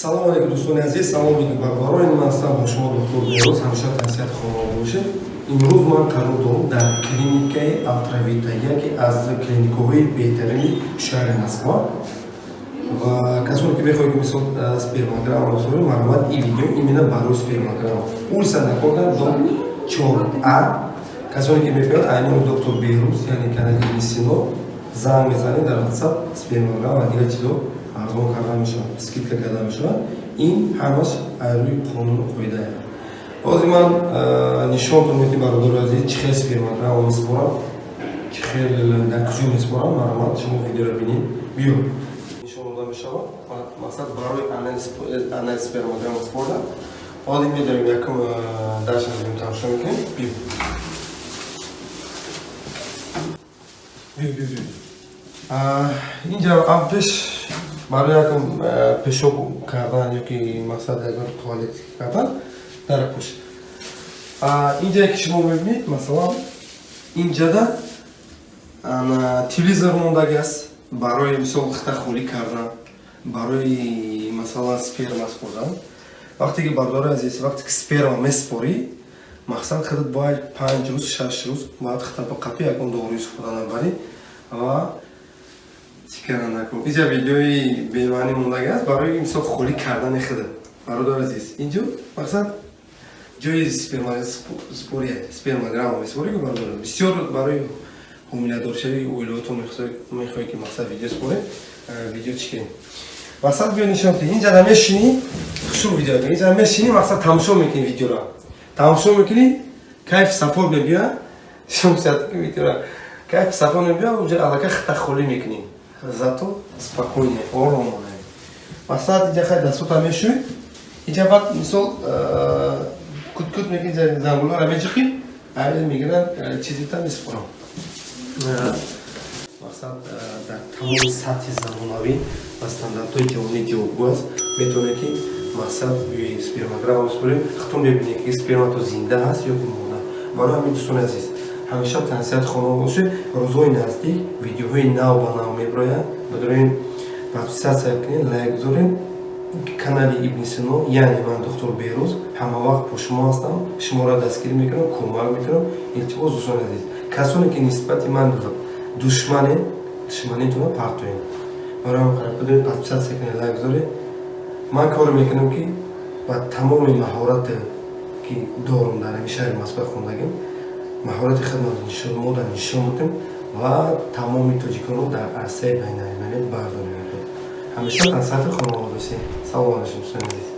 салом алейкум дӯстони азиз, салом виду барбарои ман ҳастам бо шумо доктор Бероз, ҳамеша тавсияти хонавода бошед. Имрӯз ман қарор дорам дар клиникаи Алтравита, яке аз клиникаҳои беҳтарини шаҳри Москва ва касоне ки мехоҳед мисол спермограмма бисоред, марҳамат ин видео именно барои спермограмма. Улица Накота, дом 4А. Касоне ки мефаҳмед айнони доктор Бероз, яъне канали Мисино, занг мезанед дар WhatsApp спермограмма ва дигар чизо арзон карда мешавад, скидка карда мешавад. Ин ҳамаш рӯи қонуну қоида. ҳозир ман нишонтон медиҳам бародари азиз чӣ хел спермограмма месупорам, чӣ хел дар куҷо месупорам, марҳамат шумо видеоро бинед. Биё нишон дода мешавад. Мақсад барои анализ спермограмма супорда. ҳозир медавем якум дарсро тамошо мекунем. Биё. Биё. Инҷа аввалш барои якум пешоб кардан ёки мақсад ягон туалет кардан дар пуш. Инҷае ки шумо мебинед, масалан инҷада телевизор мондаги аст барои мисол хитахолӣ кардан, барои масалан сперма супордан. Вақте ки бардори азиз, вақте ки сперма месупорӣ, мақсад худат бояд 5 рӯз 6 рӯз бояд хитабақати ягон дорӯи супордан набарӣ ва чикара накун. Инҷа видеои бемаъни мондаги аст барои мисол холӣ кардани худат. Бародор азиз, инҷо мақсад ҷои спермограмма месупорӣ бародор. Бисёр барои ҳомиладоршавии оилаҳотон мехоҳед ки мақсад видео супоред, видео чикарем. Мақсад биё нишон диҳ. Инҷа намешини хушур видео. Инҷа намешини мақсад тамошо мекунӣ видеоро. Тамошо мекунӣ, кайф сафо мебиёд. Шум сад видеоро. Кайф сафо мебиёд, уҷа аллакай хитахолӣ мекунӣ. Зато спокойно, оромона. Мақсад инҷа хай дастута мешӯй. Инҷа баъд мисол кут мекунӣ, зангулора мечиқӣ, айда мегирад чизита месупорам. Мақсад дар тамоми сатҳи замонавӣ ва стандартҳои ҷаҳонӣ ҷавобгӯ аст. Метавонед ки мақсад бӯи спермограмма супоред, хатон бебинед ки сперма то зинда аст ё ки мурда. Барои ҳамин дӯстони азиз, ҳамеша тавсияти хонавода бошед. Рӯзҳои наздик видеоҳои нав ба нав мебарояд. Бадорем подписатсия кунед, лайк гузоред. Канали Ибн Сино, яъне ман доктор Бероз ҳама вақт бо шумо ҳастам. Шуморо дастгирӣ мекунам, кӯмак мекунам. Илтимос дӯстони азиз, касоне ки нисбати ман душманитона партоед. Барои ҳам қариб будем подписатсия кунед, лайк гузоред. Ман коре мекунам ки ба тамоми маҳорате ки дорам дар ҳамин шаҳри Москва хондагим, маҳорати хидматро нишон додем ва тамоми тоҷиконро дар арсаи байналмилалӣ бардор мекунем. ҳамеша тансиати хонавода бошед. Салом алейкум дӯстони азиз.